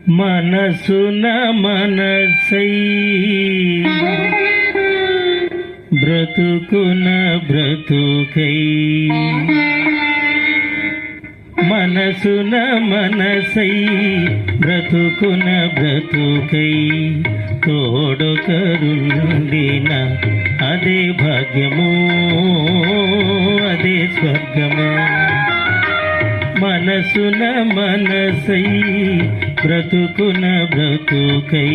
మనసున మనసై బ్రతుకున బ్రతుకై మనసున మనసై బ్రతుకున బ్రతుకై తోడొకరుండిన అదే భాగ్యము, అదే స్వర్గము. మనసున మనసై బ్రతుకున బ్రతుకై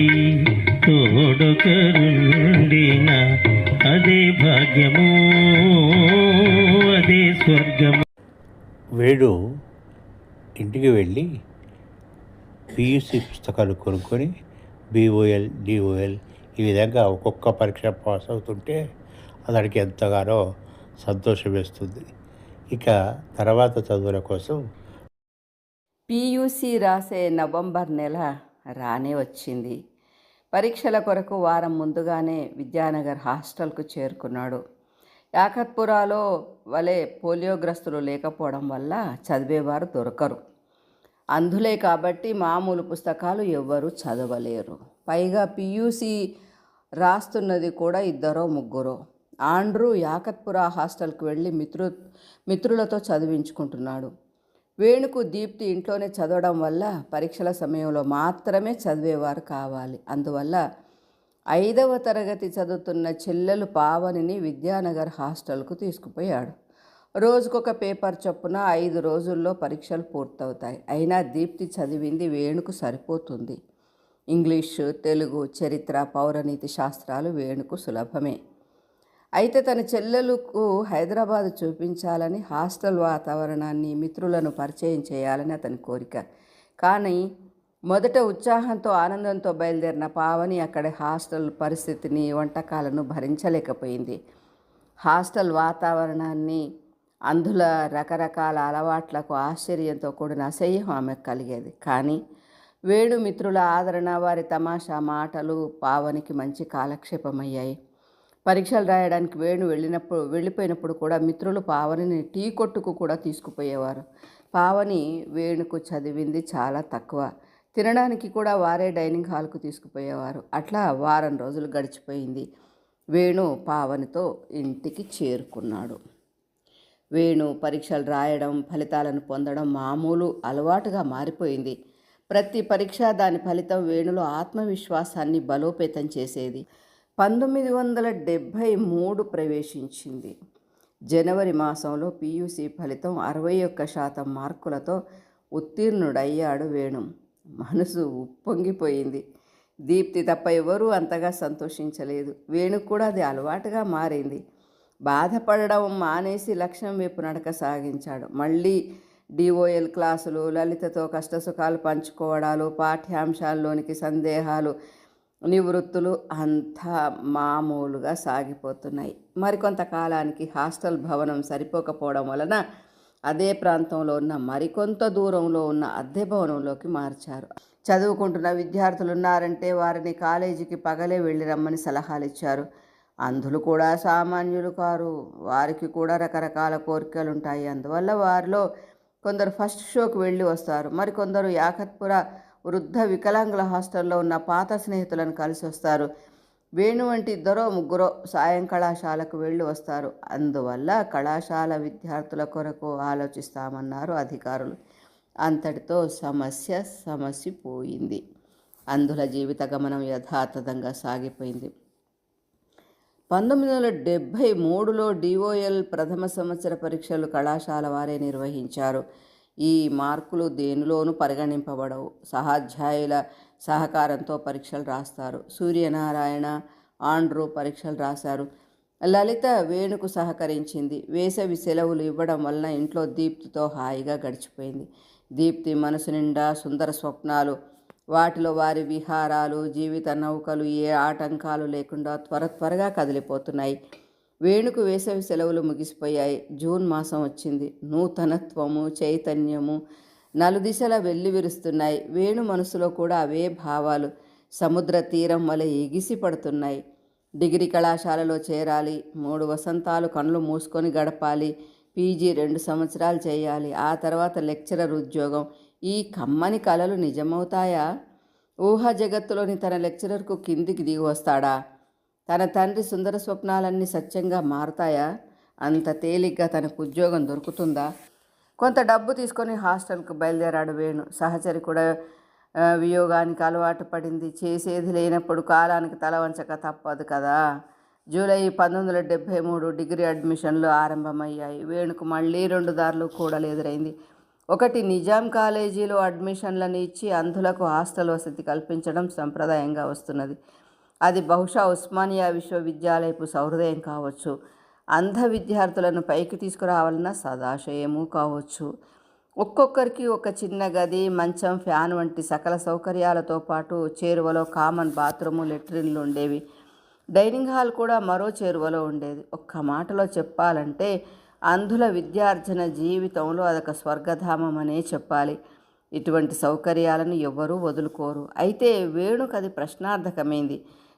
తోడొకరుండిన అదే భాగ్యము, అదే స్వర్గము. వేడు ఇంటికి వెళ్ళి పియూసీ పుస్తకాలు కొనుక్కొని బీఓఎల్, డిఓఎల్ ఈ విధంగా ఒక్కొక్క పరీక్ష పాస్ అవుతుంటే అతడికి ఎంతగానో సంతోషం వేస్తుంది. ఇక తర్వాత చదువుల కోసం పియూసీ రాసే నవంబర్ నెల రానే వచ్చింది. పరీక్షల కొరకు వారం ముందుగానే విద్యానగర్ హాస్టల్కు చేరుకున్నాడు. యాకత్పురాలో వలె పోలియోగ్రస్తులు లేకపోవడం వల్ల చదివేవారు దొరకరు. అంధులే కాబట్టి మామూలు పుస్తకాలు ఎవ్వరూ చదవలేరు. పైగా పియూసీ రాస్తున్నది కూడా ఇద్దరో ముగ్గురో. ఆండ్రూ యాకత్పురా హాస్టల్కి వెళ్ళి మిత్రులతో చదివించుకుంటున్నాడు. వేణుకు దీప్తి ఇంట్లోనే చదవడం వల్ల పరీక్షల సమయంలో మాత్రమే చదివేవారు కావాలి. అందువల్ల 5వ తరగతి చదువుతున్న చెల్లెలు పావనిని విద్యానగర్ హాస్టల్కు తీసుకుపోయాడు. రోజుకొక పేపర్ చొప్పున 5 రోజుల్లో పరీక్షలు పూర్తవుతాయి. అయినా దీప్తి చదివింది వేణుకు సరిపోతుంది. ఇంగ్లీషు, తెలుగు, చరిత్ర, పౌరనీతి శాస్త్రాలు వేణుకు సులభమే. అయితే తన చెల్లెలకు హైదరాబాద్ చూపించాలని, హాస్టల్ వాతావరణాన్ని, మిత్రులను పరిచయం చేయాలని అతని కోరిక. కానీ మొదట ఉత్సాహంతో ఆనందంతో బయలుదేరిన పావని అక్కడి హాస్టల్ పరిస్థితిని, వంటకాలను భరించలేకపోయింది. హాస్టల్ వాతావరణాన్ని, అంధుల రకరకాల అలవాట్లకు ఆశ్చర్యంతో కూడిన అసహ్యం ఆమెకు కలిగేది. కానీ వేణు మిత్రుల ఆదరణ, వారి తమాషా మాటలు పావనికి మంచి కాలక్షేపమయ్యాయి. పరీక్షలు రాయడానికి వేణు వెళ్ళిపోయినప్పుడు కూడా మిత్రులు పావనిని టీ కొట్టుకు కూడా తీసుకుపోయేవారు. పావని వేణుకు చదివింది చాలా తక్కువ. తినడానికి కూడా వారే డైనింగ్ హాల్కు తీసుకుపోయేవారు. అట్లా వారం రోజులు గడిచిపోయింది. వేణు పావనితో ఇంటికి చేరుకున్నాడు. వేణు పరీక్షలు రాయడం, ఫలితాలను పొందడం మామూలు అలవాటుగా మారిపోయింది. ప్రతి పరీక్ష, దాని ఫలితం వేణులో ఆత్మవిశ్వాసాన్ని బలోపేతం చేసేది. 1973 ప్రవేశించింది. జనవరి మాసంలో పియూసీ ఫలితం 61% మార్కులతో ఉత్తీర్ణుడయ్యాడు వేణు. మనసు ఉప్పొంగిపోయింది. దీప్తి తప్ప ఎవరూ అంతగా సంతోషించలేదు. వేణుకు కూడా అది అలవాటుగా మారింది. బాధపడడం మానేసి లక్ష్యం వైపు నడక సాగించాడు. మళ్ళీ డిఓఎల్ క్లాసులు, లలితతో కష్టసుఖాలు పంచుకోవడాలు, పాఠ్యాంశాల్లోనికి సందేహాలు, నివృత్తులు అంతా మామూలుగా సాగిపోతున్నాయి. మరికొంతకాలానికి హాస్టల్ భవనం సరిపోకపోవడం వలన అదే ప్రాంతంలో ఉన్న మరికొంత దూరంలో ఉన్న అద్దె భవనంలోకి మార్చారు. చదువుకుంటున్న విద్యార్థులు ఉన్నారంటే వారిని కాలేజీకి పగలే వెళ్ళి రమ్మని సలహాలు ఇచ్చారు. అంధులు కూడా సామాన్యులు కారు, వారికి కూడా రకరకాల కోరికలు ఉంటాయి. అందువల్ల వారిలో కొందరు ఫస్ట్ షోకి వెళ్ళి వస్తారు. మరికొందరు యాకత్పుర వృద్ధ వికలాంగుల హాస్టల్లో ఉన్న పాత స్నేహితులను కలిసి వస్తారు. వేణు వంటి ఇద్దరో ముగ్గురో సాయం కళాశాలకు వెళ్ళి వస్తారు. అందువల్ల కళాశాల విద్యార్థుల కొరకు ఆలోచిస్తామన్నారు అధికారులు. అంతటితో సమస్య పోయింది. అంధుల జీవిత గమనం యథాతథంగా సాగిపోయింది. 1973లో డిఓఎల్ ప్రథమ సంవత్సర పరీక్షలు కళాశాల వారే నిర్వహించారు. ఈ మార్కులు దేనిలోనూ పరిగణింపబడవు. సహాధ్యాయుల సహకారంతో పరీక్షలు రాస్తారు. సూర్యనారాయణ, ఆండ్రూ పరీక్షలు రాశారు. లలిత వేణుకు సహకరించింది. వేసవి సెలవులు ఇవ్వడం వలన ఇంట్లో దీప్తితో హాయిగా గడిచిపోయింది. దీప్తి మనసు నిండా సుందర స్వప్నాలు. వాటిలో వారి విహారాలు, జీవిత నౌకలు ఏ ఆటంకాలు లేకుండా త్వరగా కదిలిపోతున్నాయి. వేణుకు వేసవి సెలవులు ముగిసిపోయాయి. జూన్ మాసం వచ్చింది. నూతనత్వము, చైతన్యము నలుదిశలా వెల్లివిరుస్తున్నాయి. వేణు మనసులో కూడా అవే భావాలు సముద్ర తీరం వలె ఎగిసి పడుతున్నాయి. డిగ్రీ కళాశాలలో చేరాలి, 3 వసంతాలు కళ్ళు మూసుకొని గడపాలి, పీజీ 2 సంవత్సరాలు చేయాలి, ఆ తర్వాత లెక్చరర్ ఉద్యోగం. ఈ కమ్మని కలలు నిజమవుతాయా? ఊహా జగత్తులోని తన లెక్చరర్కు కిందికి దిగి వస్తాడా? తన తండ్రి సుందర స్వప్నాలన్నీ సత్యంగా మారతాయా? అంత తేలిగ్గా తనకు ఉద్యోగం దొరుకుతుందా? కొంత డబ్బు తీసుకొని హాస్టల్కు బయలుదేరాడు వేణు. సహచరి కూడా వియోగానికి అలవాటు పడింది. చేసేది లేనప్పుడు కాలానికి తల వంచక తప్పదు కదా. జూలై 1973 డిగ్రీ అడ్మిషన్లు ఆరంభమయ్యాయి. వేణుకు మళ్ళీ 2 దారులు కూడా ఎదురైంది. ఒకటి, నిజాం కాలేజీలో అడ్మిషన్లను ఇచ్చి అంధులకు హాస్టల్ వసతి కల్పించడం సంప్రదాయంగా వస్తున్నది. అది బహుశా ఉస్మానియా విశ్వవిద్యాలయపు సహృదయం కావచ్చు. అంధ విద్యార్థులను పైకి తీసుకురావాలన్న సదాశయము కావచ్చు. ఒక్కొక్కరికి ఒక చిన్న గది, మంచం, ఫ్యాన్ వంటి సకల సౌకర్యాలతో పాటు చేరువలో కామన్ బాత్రూము, లెట్రిన్లు ఉండేవి. డైనింగ్ హాల్ కూడా మరో చేరువలో ఉండేది. ఒక్క మాటలో చెప్పాలంటే అంధుల విద్యార్జన జీవితంలో అదొక స్వర్గధామం అనే చెప్పాలి. ఇటువంటి సౌకర్యాలను ఎవ్వరూ వదులుకోరు. అయితే వేణుకు అది ప్రశ్నార్థకమైంది.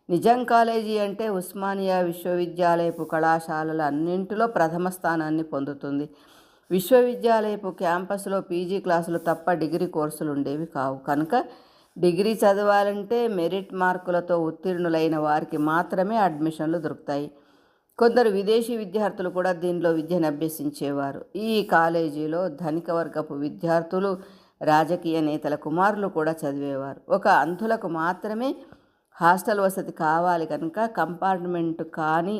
నిజాం కాలేజీ అంటే ఉస్మానియా విశ్వవిద్యాలయపు కళాశాలల అన్నింటిలో ప్రథమ స్థానాన్ని పొందుతుంది. విశ్వవిద్యాలయపు క్యాంపస్లో పీజీ క్లాసులు తప్ప డిగ్రీ కోర్సులు ఉండేవి కావు. కనుక డిగ్రీ చదవాలంటే మెరిట్ మార్కులతో ఉత్తీర్ణులైన వారికి మాత్రమే అడ్మిషన్లు దొరుకుతాయి. కొందరు విదేశీ విద్యార్థులు కూడా దీనిలో విద్యను అభ్యసించేవారు. ఈ కాలేజీలో ధనిక వర్గపు విద్యార్థులు, రాజకీయ నేతల కుమారులు కూడా చదివేవారు. ఒక అంధులకు మాత్రమే హాస్టల్ వసతి కావాలి కనుక కంపార్ట్మెంట్ కానీ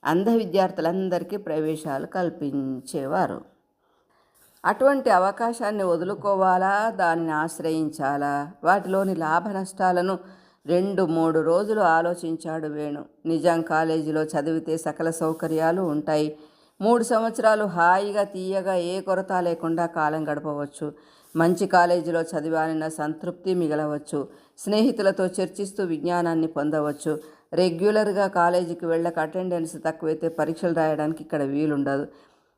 అంధ విద్యార్థులందరికీ ప్రవేశాలు కల్పించేవారు. అటువంటి అవకాశాన్ని వదులుకోవాలా, దానిని ఆశ్రయించాలా? వాటిలోని లాభ నష్టాలను 2-3 రోజులు ఆలోచించాడు వేణు. నిజాం కాలేజీలో చదివితే సకల సౌకర్యాలు ఉంటాయి. 3 సంవత్సరాలు హాయిగా తీయగా ఏ కొరత లేకుండా కాలం గడపవచ్చు. మంచి కాలేజీలో చదివానన్న సంతృప్తి మిగలవచ్చు. స్నేహితులతో చర్చిస్తూ విజ్ఞానాన్ని పొందవచ్చు. రెగ్యులర్గా కాలేజీకి వెళ్ళక అటెండెన్స్ తక్కువైతే పరీక్షలు రాయడానికి ఇక్కడ వీలుండదు.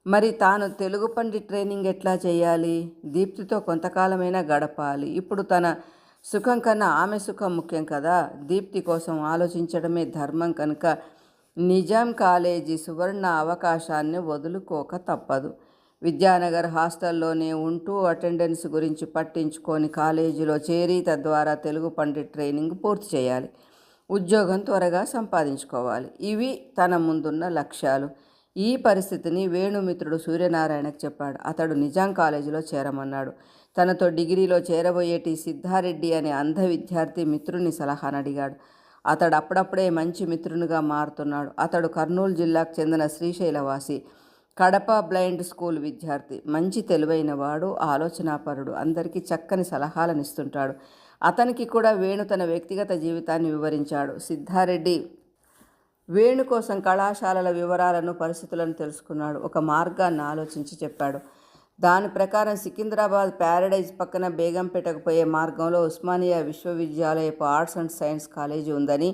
మరి తాను తెలుగు పండిట్ ట్రైనింగ్ ఎట్లా చేయాలి? దీప్తితో కొంతకాలమైనా గడపాలి. ఇప్పుడు తన సుఖం కన్నా ఆమె సుఖం ముఖ్యం కదా. దీప్తి కోసం ఆలోచించడమే ధర్మం కనుక నిజాం కాలేజీ సువర్ణ అవకాశాన్ని వదులుకోక తప్పదు. విద్యానగర్ హాస్టల్లోనే ఉంటూ అటెండెన్స్ గురించి పట్టించుకొని కాలేజీలో చేరి తద్వారా తెలుగు పండిట్ ట్రైనింగ్ పూర్తి చేయాలి. ఉద్యోగం త్వరగా సంపాదించుకోవాలి. ఇవి తన ముందున్న లక్ష్యాలు. ఈ పరిస్థితిని వేణుమిత్రుడు సూర్యనారాయణకు చెప్పాడు. అతడు నిజాం కాలేజీలో చేరమన్నాడు. తనతో డిగ్రీలో చేరబోయేటి సిద్ధారెడ్డి అనే అంధ విద్యార్థి మిత్రుని సలహాను అడిగాడు. అతడు అప్పుడప్పుడే మంచి మిత్రునిగా మారుతున్నాడు. అతడు కర్నూలు జిల్లాకు చెందిన శ్రీశైలవాసి, కడప బ్లైండ్ స్కూల్ విద్యార్థి. మంచి తెలివైన వాడు, ఆలోచనాపరుడు, అందరికీ చక్కని సలహాలను ఇస్తుంటాడు. అతనికి కూడా వేణు తన వ్యక్తిగత జీవితాన్ని వివరించాడు. సిద్ధారెడ్డి వేణు కోసం కళాశాలల వివరాలను, పరిస్థితులను తెలుసుకున్నాడు. ఒక మార్గాన్ని ఆలోచించి చెప్పాడు. దాని ప్రకారం సికింద్రాబాద్ ప్యారడైజ్ పక్కన బేగంపేటకు పోయే మార్గంలో ఉస్మానియా విశ్వవిద్యాలయపు ఆర్ట్స్ అండ్ సైన్స్ కాలేజీ ఉందని,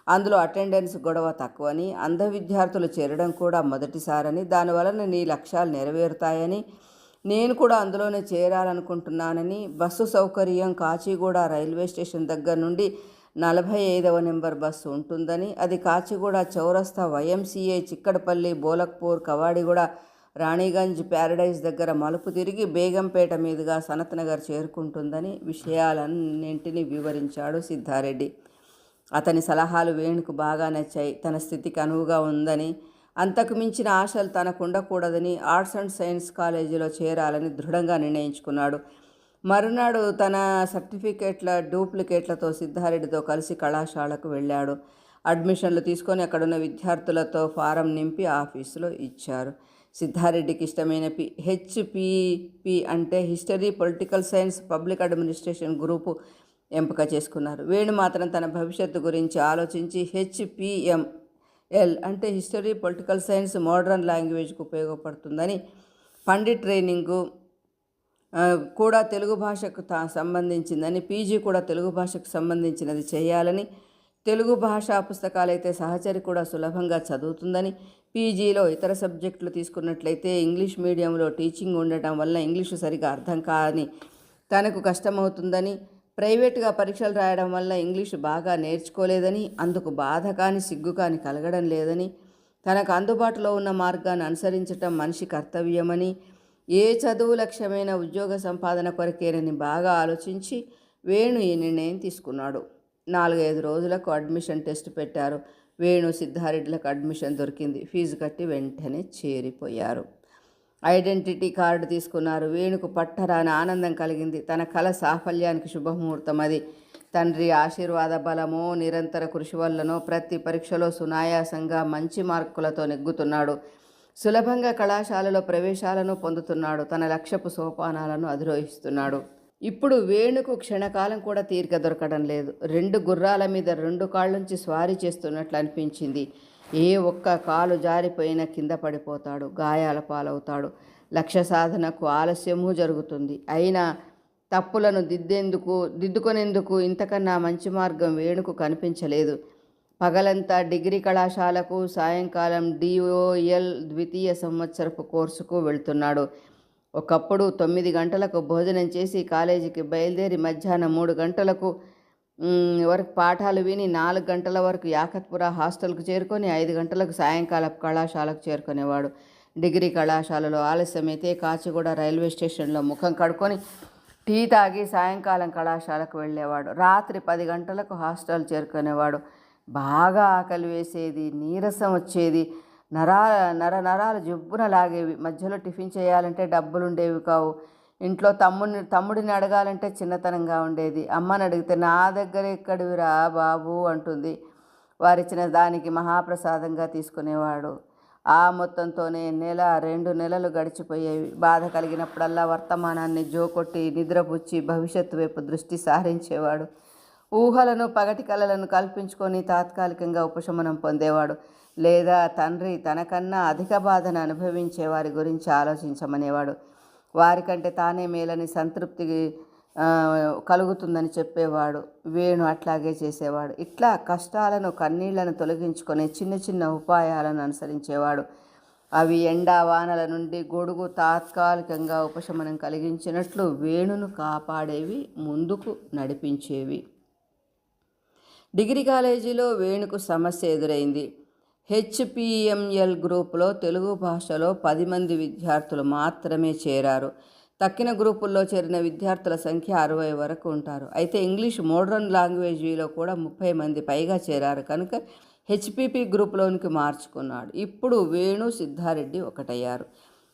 అందులో అటెండెన్స్ గొడవ తక్కువని, అంధ విద్యార్థులు చేరడం కూడా మొదటిసారని, దానివలన నీ లక్ష్యాలు నెరవేరుతాయని, నేను కూడా అందులోనే చేరాలనుకుంటున్నానని, బస్సు సౌకర్యం కాచిగూడ రైల్వే స్టేషన్ దగ్గర నుండి 45వ నెంబర్ బస్సు ఉంటుందని, అది కాచిగూడ చౌరస్తా YMCA చిక్కడపల్లి, బోలక్పూర్, కవాడిగూడ, రాణిగంజ్, ప్యారడైజ్ దగ్గర మలుపు తిరిగి బేగంపేట మీదుగా సనత్ నగర్ చేరుకుంటుందని విషయాలన్నింటినీ వివరించాడు సిద్ధారెడ్డి. అతని సలహాలు వేణుకు బాగా నచ్చాయి. తన స్థితికి అనువుగా ఉందని, అంతకు మించిన ఆశలు తనకు ఉండకూడదని, ఆర్ట్స్ అండ్ సైన్స్ కాలేజీలో చేరాలని దృఢంగా నిర్ణయించుకున్నాడు. మరునాడు తన సర్టిఫికేట్ల డూప్లికేట్లతో సిద్ధారెడ్డితో కలిసి కళాశాలకు వెళ్ళాడు. అడ్మిషన్లు తీసుకొని అక్కడున్న విద్యార్థులతో ఫారం నింపి ఆఫీసులో ఇచ్చారు. సిద్ధారెడ్డికి ఇష్టమైన HPP అంటే history, political science, public administration group ఎంపిక చేసుకున్నారు. వేణు మాత్రం తన భవిష్యత్తు గురించి ఆలోచించి HPML అంటే హిస్టరీ, పొలిటికల్ సైన్స్, మోడర్న్ లాంగ్వేజ్కు ఉపయోగపడుతుందని, పండిట్ ట్రైనింగు కూడా తెలుగు భాషకు సంబంధించిందని, పీజీ కూడా తెలుగు భాషకు సంబంధించినది చేయాలని, తెలుగు భాషా పుస్తకాలైతే సహచరి కూడా సులభంగా చదువుతుందని, పీజీలో ఇతర సబ్జెక్టులు తీసుకున్నట్లయితే ఇంగ్లీష్ మీడియంలో టీచింగ్ ఉండటం వల్ల ఇంగ్లీషు సరిగా అర్థం కాని తనకు కష్టమవుతుందని, ప్రైవేటుగా పరీక్షలు రాయడం వల్ల ఇంగ్లీషు బాగా నేర్చుకోలేదని, అందుకు బాధ కానీ సిగ్గు కానీ కలగడం లేదని, తనకు అందుబాటులో ఉన్న మార్గాన్ని అనుసరించటం మనిషి కర్తవ్యమని, ఏ చదువు లక్ష్యమైన ఉద్యోగ సంపాదన కొరకేనని బాగా ఆలోచించి వేణు ఈ నిర్ణయం తీసుకున్నాడు. 4-5 రోజులకు అడ్మిషన్ టెస్ట్ పెట్టారు. వేణు సిద్ధారెడ్డిలకు అడ్మిషన్ దొరికింది. ఫీజు కట్టి వెంటనే చేరిపోయారు. ఐడెంటిటీ కార్డు తీసుకున్నారు. వేణుకు పట్టరాని ఆనందం కలిగింది. తన కళ సాఫల్యానికి శుభముహూర్తం అది. తండ్రి ఆశీర్వాద బలమో నిరంతర కృషి వల్లనో ప్రతి పరీక్షలో సునాయాసంగా మంచి మార్కులతో నెగ్గుతున్నాడు. సులభంగా కళాశాలలో ప్రవేశాలను పొందుతున్నాడు. తన లక్ష్యపు సోపానాలను అధిరోహిస్తున్నాడు. ఇప్పుడు వేణుకు క్షణకాలం కూడా తీరిక దొరకడం లేదు. 2 గుర్రాల మీద 2 కాళ్ళుంచి స్వారీ చేస్తున్నట్లు అనిపించింది. ఏ ఒక్క కాలు జారిపోయినా కింద పడిపోతాడు, గాయాల పాలవుతాడు. లక్ష్య సాధనకు ఆలస్యము జరుగుతుంది. అయినా తప్పులను దిద్దుకొనేందుకు ఇంతకన్నా మంచి మార్గం వేణుకు కనిపించలేదు. పగలంతా డిగ్రీ కళాశాలకు, సాయంకాలం డిఓఎల్ ద్వితీయ సంవత్సరపు కోర్సుకు వెళ్తున్నాడు. ఒకప్పుడు 9 గంటలకు భోజనం చేసి కాలేజీకి బయలుదేరి మధ్యాహ్నం 3 గంటలకు వరకు పాఠాలు విని 4 గంటల వరకు యాకత్పుర హాస్టల్కు చేరుకొని 5 గంటలకు సాయంకాలం కళాశాలకు చేరుకునేవాడు. డిగ్రీ కళాశాలలో ఆలస్యమైతే కాచిగూడ రైల్వే స్టేషన్లో ముఖం కడుక్కొని టీ తాగి సాయంకాలం కళాశాలకు వెళ్ళేవాడు. రాత్రి 10 గంటలకు హాస్టల్ చేరుకునేవాడు. బాగా ఆకలి వేసేది, నీరసం వచ్చేది, నరాలు జబ్బున లాగేవి. మధ్యలో టిఫిన్ చేయాలంటే డబ్బులుండేవి కావు. ఇంట్లో తమ్ముడిని అడగాలంటే చిన్నతనంగా ఉండేది. అమ్మని అడిగితే నా దగ్గర ఎక్కడివిరా బాబు అంటుంది. వారిచ్చిన దానికి మహాప్రసాదంగా తీసుకునేవాడు. ఆ మొత్తంతోనే 1-2 నెలలు గడిచిపోయేవి. బాధ కలిగినప్పుడల్లా వర్తమానాన్ని జోకొట్టి నిద్రపుచ్చి భవిష్యత్తు వైపు దృష్టి సారించేవాడు. ఊహలను, పగటి కలలను కల్పించుకొని తాత్కాలికంగా ఉపశమనం పొందేవాడు. లేదా తండ్రి తనకన్నా అధిక బాధను అనుభవించే వారి గురించి ఆలోచించమనేవాడు. వారికంటే తానే మేలని సంతృప్తి కలుగుతుందని చెప్పేవాడు. వేణు అట్లాగే చేసేవాడు. ఇట్లా కష్టాలను, కన్నీళ్లను తొలగించుకొని చిన్న చిన్న ఉపాయాలను అనుసరించేవాడు. అవి ఎండా వానల నుండి గొడుగు తాత్కాలికంగా ఉపశమనం కలిగించినట్లు వేణును కాపాడేవి, ముందుకు నడిపించేవి. డిగ్రీ కాలేజీలో వేణుకు సమస్య ఎదురైంది. హెచ్పిఎంఎల్ గ్రూపులో తెలుగు భాషలో 10 మంది విద్యార్థులు మాత్రమే చేరారు. తక్కిన గ్రూపుల్లో చేరిన విద్యార్థుల సంఖ్య 60 వరకు ఉంటారు. అయితే ఇంగ్లీష్ మోడర్న్ లాంగ్వేజీలో కూడా 30 మంది పైగా చేరారు కనుక హెచ్పిపి గ్రూప్లోనికి మార్చుకున్నాడు. ఇప్పుడు వేణు, సిద్ధారెడ్డి ఒకటయ్యారు.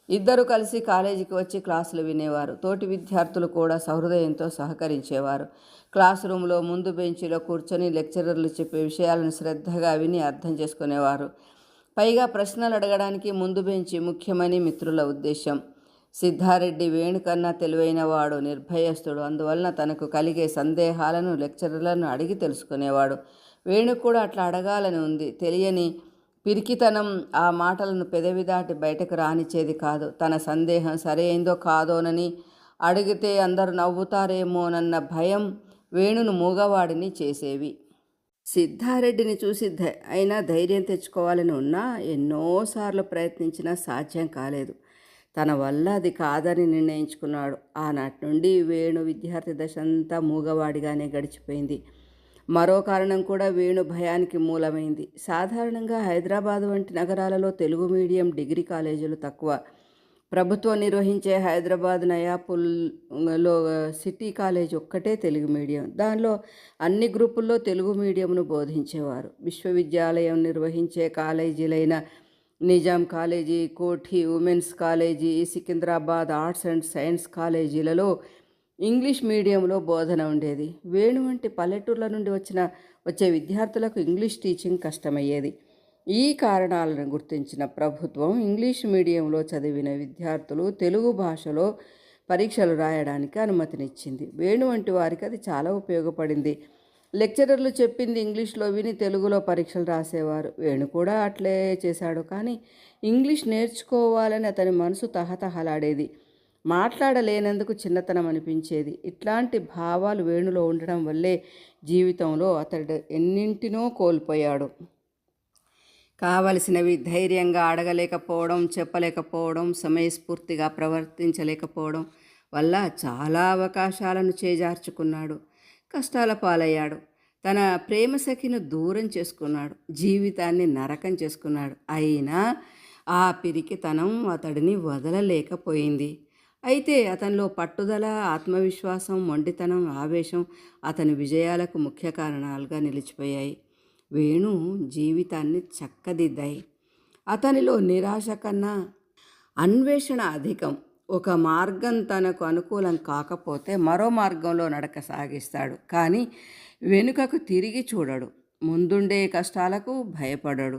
ఇద్దరు కలిసి కాలేజీకి వచ్చి క్లాసులు వినేవారు. తోటి విద్యార్థులు కూడా సహృదయంతో సహకరించేవారు. క్లాస్ రూమ్లో ముందు బెంచీలో కూర్చొని లెక్చరర్లు చెప్పే విషయాలను శ్రద్ధగా విని అర్థం చేసుకునేవారు. పైగా ప్రశ్నలు అడగడానికి ముందు బెంచి ముఖ్యమని మిత్రుల ఉద్దేశం. సిద్ధారెడ్డి వేణు కన్నా తెలివైన వాడు, నిర్భయస్తుడు. అందువలన తనకు కలిగే సందేహాలను లెక్చరర్లను అడిగి తెలుసుకునేవాడు. వేణుకు కూడా అట్లా అడగాలని ఉంది. తెలియని పిరికితనం ఆ మాటలను పెదవి దాటి బయటకు రానిచ్చేది కాదు. తన సందేహం సరైందో కాదోనని, అడిగితే అందరూ నవ్వుతారేమోనన్న భయం వేణును మూగవాడిని చేసేవి. సిద్ధారెడ్డిని చూసి అయినా ధైర్యం తెచ్చుకోవాలని ఉన్నా ఎన్నోసార్లు ప్రయత్నించినా సాధ్యం కాలేదు. తన వల్ల అది కాదని నిర్ణయించుకున్నాడు. ఆనాటి నుండి వేణు విద్యార్థి దశంతా మూగవాడిగానే గడిచిపోయింది. మరో కారణం కూడా వేణు భయానికి మూలమైంది. సాధారణంగా హైదరాబాద్ వంటి నగరాలలో తెలుగు మీడియం డిగ్రీ కాలేజీలు తక్కువ. ప్రభుత్వం నిర్వహించే హైదరాబాద్ నయాపూల్లో సిటీ కాలేజ్ ఒక్కటే తెలుగు మీడియం. దానిలో అన్ని గ్రూపుల్లో తెలుగు మీడియంను బోధించేవారు. విశ్వవిద్యాలయం నిర్వహించే కాలేజీలైన Nizam college, Koti women's college, Secunderabad arts and science కాలేజీలలో ఇంగ్లీష్ మీడియంలో బోధన ఉండేది. వేణు వంటి పల్లెటూర్ల నుండి వచ్చే విద్యార్థులకు ఇంగ్లీష్ టీచింగ్ కష్టమయ్యేది. ఈ కారణాలను గుర్తించిన ప్రభుత్వం ఇంగ్లీష్ మీడియంలో చదివిన విద్యార్థులు తెలుగు భాషలో పరీక్షలు రాయడానికి అనుమతినిచ్చింది. వేణు వంటి వారికి అది చాలా ఉపయోగపడింది. లెక్చరర్లు చెప్పింది ఇంగ్లీష్లో విని తెలుగులో పరీక్షలు రాసేవారు. వేణు కూడా అట్లే చేశాడు. కానీ ఇంగ్లీష్ నేర్చుకోవాలని అతని మనసు తహతహలాడేది. మాట్లాడలేనందుకు చిన్నతనం అనిపించేది. ఇట్లాంటి భావాలు వేణులో ఉండడం వల్లే జీవితంలో అతడు ఎన్నింటినో కోల్పోయాడు. కావలసినవి ధైర్యంగా అడగలేకపోవడం, చెప్పలేకపోవడం, సమయస్ఫూర్తిగా ప్రవర్తించలేకపోవడం వల్ల చాలా అవకాశాలను చేజార్చుకున్నాడు. కష్టాల పాలయ్యాడు. తన ప్రేమసఖిను దూరం చేసుకున్నాడు. జీవితాన్ని నరకం చేసుకున్నాడు. అయినా ఆ పిరికితనం అతడిని వదలలేకపోయింది. అయితే అతనిలో పట్టుదల, ఆత్మవిశ్వాసం, మొండితనం, ఆవేశం అతని విజయాలకు ముఖ్య కారణాలుగా నిలిచిపోయాయి. వేణు జీవితాన్ని చక్కదిద్దాయి. అతనిలో నిరాశ కన్నా అన్వేషణ అధికం. ఒక మార్గం తనకు అనుకూలం కాకపోతే మరో మార్గంలో నడక సాగిస్తాడు, కానీ వెనుకకు తిరిగి చూడడు. ముందుండే కష్టాలకు భయపడడు.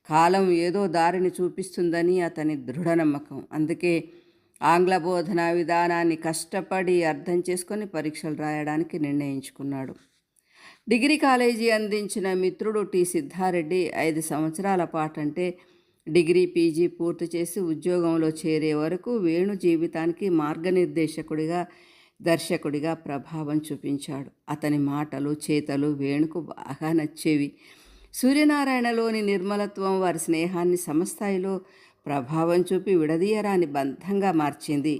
కాలం ఏదో దారిని చూపిస్తుందని అతని దృఢ నమ్మకం. అందుకే ఆంగ్ల బోధనా విధానాన్ని కష్టపడి అర్థం చేసుకొని పరీక్షలు రాయడానికి నిర్ణయించుకున్నాడు. డిగ్రీ కాలేజీ అందించిన మిత్రుడు టి సిద్ధారెడ్డి 5 సంవత్సరాల పాటంటే డిగ్రీ, పీజీ పూర్తి చేసి ఉద్యోగంలో చేరే వరకు వేణు జీవితానికి మార్గనిర్దేశకుడిగా, దర్శకుడిగా ప్రభావం చూపించాడు. అతని మాటలు, చేతలు వేణుకు బాగా నచ్చేవి. సూర్యనారాయణలోని నిర్మలత్వం వారి స్నేహాన్ని సమస్థాయిలో ప్రభావం చూపి విడదీయరాని బంధంగా మార్చింది.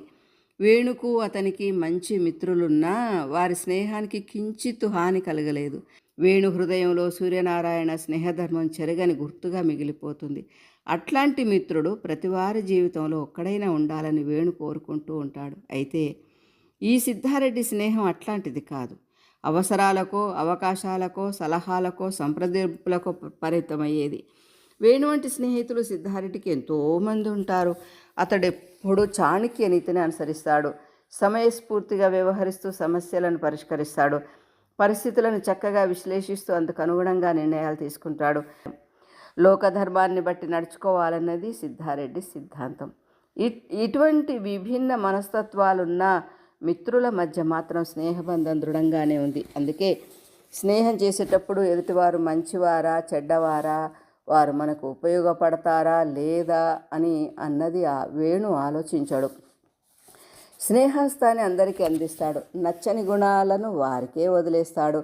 వేణుకు అతనికి మంచి మిత్రులున్నా వారి స్నేహానికి కించిత్తు హాని కలగలేదు. వేణు హృదయంలో సూర్యనారాయణ స్నేహధర్మం చెరగని గుర్తుగా మిగిలిపోతుంది. అట్లాంటి మిత్రుడు ప్రతివారి జీవితంలో ఒక్కడైనా ఉండాలని వేణు కోరుకుంటూ ఉంటాడు. అయితే ఈ సిద్ధారెడ్డి స్నేహం అట్లాంటిది కాదు. అవసరాలకో, అవకాశాలకో, సలహాలకో, సంప్రదింపులకో పరిమితమయ్యేది. వేణు వంటి స్నేహితులు సిద్ధారెడ్డికి ఎంతోమంది ఉంటారు. అతడెప్పుడు చాణక్య నీతిని అనుసరిస్తాడు. సమయస్ఫూర్తిగా వ్యవహరిస్తూ సమస్యలను పరిష్కరిస్తాడు. పరిస్థితులను చక్కగా విశ్లేషిస్తూ అందుకు అనుగుణంగా నిర్ణయాలు తీసుకుంటాడు. లోకధర్మాన్ని బట్టి నడుచుకోవాలన్నది సిద్ధారెడ్డి సిద్ధాంతం. ఇటువంటి విభిన్న మనస్తత్వాలున్న మిత్రుల మధ్య మాత్రం స్నేహబంధం దృఢంగానే ఉంది. అందుకే స్నేహం చేసేటప్పుడు ఎదుటివారు మంచివారా, చెడ్డవారా, వారు మనకు ఉపయోగపడతారా లేదా అని అన్నది వేణు ఆలోచించాడు. స్నేహస్తాన్ని అందరికీ అందిస్తాడు. నచ్చని గుణాలను వారికే వదిలేస్తాడు.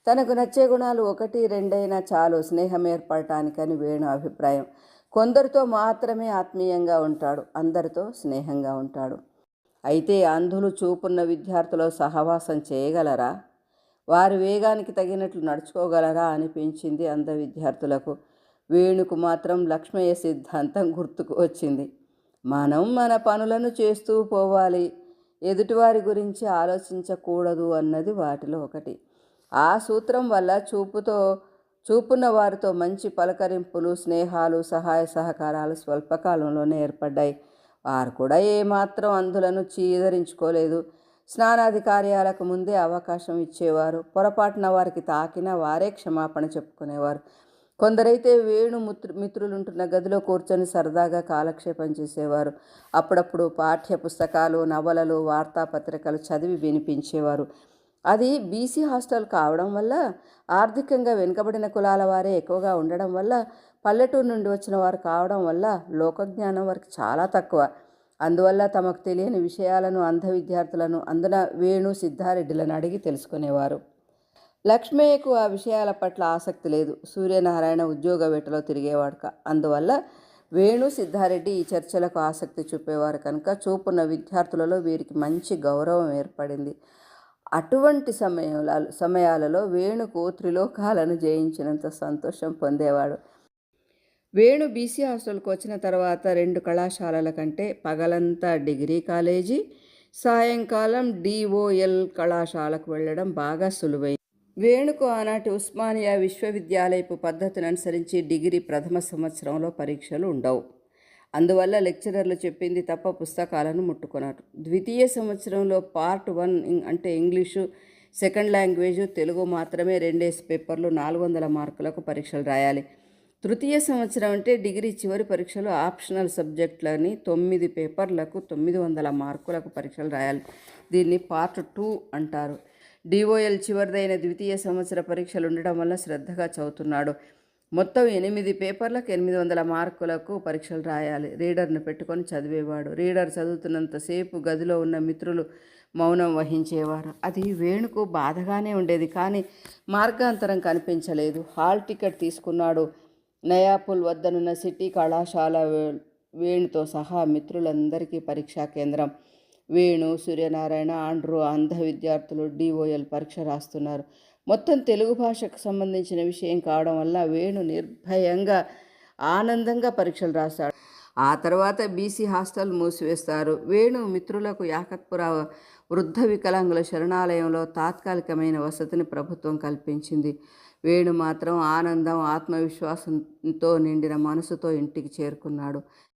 తనకు నచ్చే గుణాలు 1, 2 చాలు స్నేహం ఏర్పడటానికని వేణు అభిప్రాయం. కొందరితో మాత్రమే ఆత్మీయంగా ఉంటాడు, అందరితో స్నేహంగా ఉంటాడు. అయితే అంధులు, చూపున్న విద్యార్థులు సహవాసం చేయగలరా? వారి వేగానికి తగినట్లు నడుచుకోగలరా అనిపించింది అంధ విద్యార్థులకు. వేణుకు మాత్రం లక్ష్మయ్య సిద్ధాంతం గుర్తుకు వచ్చింది. మనం మన పనులను చేస్తూ పోవాలి, ఎదుటివారి గురించి ఆలోచించకూడదు అన్నది వాటిలో ఒకటి. ఆ సూత్రం వల్ల చూపున్న వారితో మంచి పలకరింపులు, స్నేహాలు, సహాయ సహకారాలు స్వల్పకాలంలోనే ఏర్పడ్డాయి. వారు కూడా ఏమాత్రం అంధులను చీదరించుకోలేదు. స్నానాది కార్యాలకు ముందే అవకాశం ఇచ్చేవారు. పొరపాటున వారికి తాకినా వారే క్షమాపణ చెప్పుకునేవారు. కొందరైతే వేణు మిత్రులుంటున్న గదిలో కూర్చొని సరదాగా కాలక్షేపం చేసేవారు. అప్పుడప్పుడు పాఠ్య పుస్తకాలు, నవలలు, వార్తాపత్రికలు చదివి వినిపించేవారు. అది బీసీ హాస్టల్ కావడం వల్ల, ఆర్థికంగా వెనుకబడిన కులాల వారే ఎక్కువగా ఉండడం వల్ల, పల్లెటూరు నుండి వచ్చిన వారు కావడం వల్ల లోకజ్ఞానం వారికి చాలా తక్కువ. అందువల్ల తమకు తెలియని విషయాలను అంధ విద్యార్థులను, అందున వేణు, సిద్ధారెడ్డిలను అడిగి తెలుసుకునేవారు. లక్ష్మయ్యకు ఆ విషయాల పట్ల ఆసక్తి లేదు. సూర్యనారాయణ ఉద్యోగ వేటలో తిరిగేవాడు. అందువల్ల వేణు, సిద్ధారెడ్డి ఈ చర్చలకు ఆసక్తి చూపేవారు కనుక చూపున్న విద్యార్థులలో వీరికి మంచి గౌరవం ఏర్పడింది. అటువంటి సమయాలలో వేణుకు త్రిలోకాలను జయించినంత సంతోషం పొందేవాడు. వేణు బీసీ హాస్టల్కి వచ్చిన తర్వాత 2 కళాశాలల కంటే పగలంతా డిగ్రీ కాలేజీ, సాయంకాలం డిఓఎల్ కళాశాలకు వెళ్ళడం బాగా సులువైంది. వేణుకు ఆనాటి ఉస్మానియా విశ్వవిద్యాలయపు పద్ధతిని అనుసరించి డిగ్రీ ప్రథమ సంవత్సరంలో పరీక్షలు ఉండవు. అందువల్ల లెక్చరర్లు చెప్పింది తప్ప పుస్తకాలను ముట్టుకున్నారు. ద్వితీయ సంవత్సరంలో పార్ట్ 1 అంటే ఇంగ్లీషు, సెకండ్ లాంగ్వేజు, తెలుగు మాత్రమే 2 పేపర్లు 400 మార్కులకు పరీక్షలు రాయాలి. తృతీయ సంవత్సరం అంటే డిగ్రీ చివరి పరీక్షలు ఆప్షనల్ సబ్జెక్టులని 9 పేపర్లకు 900 మార్కులకు పరీక్షలు రాయాలి. దీన్ని పార్ట్ 2 అంటారు. డిఓఎల్ చివరిదైన ద్వితీయ సంవత్సర పరీక్షలు ఉండడం వల్ల శ్రద్ధగా చదువుతున్నాడు. మొత్తం 8 పేపర్లకు 800 మార్కులకు పరీక్షలు రాయాలి. రీడర్ను పెట్టుకొని చదివేవాడు. రీడర్ చదువుతున్నంతసేపు గదిలో ఉన్న మిత్రులు మౌనం వహించేవారు. అది వేణుకు బాధగానే ఉండేది, కానీ మార్గాంతరం కనిపించలేదు. హాల్ టికెట్ తీసుకున్నాడు. నయాపూల్ వద్దనున్న సిటీ కళాశాల వేణుతో సహా మిత్రులందరికీ పరీక్షా కేంద్రం. వేణు, సూర్యనారాయణ, ఆండ్రూ అంధ విద్యార్థులు డిఓఎల్ పరీక్ష రాస్తున్నారు. మొత్తం తెలుగు భాషకు సంబంధించిన విషయం కావడం వల్ల వేణు నిర్భయంగా, ఆనందంగా పరీక్షలు రాశాడు. ఆ తర్వాత బీసీ హాస్టల్ మూసివేస్తారు. వేణు మిత్రులకు యాకత్పుర వృద్ధ వికలాంగుల శరణాలయంలో తాత్కాలికమైన వసతిని ప్రభుత్వం కల్పించింది. వేణు మాత్రం ఆనందం, ఆత్మవిశ్వాసంతో నిండిన మనసుతో ఇంటికి చేరుకున్నాడు.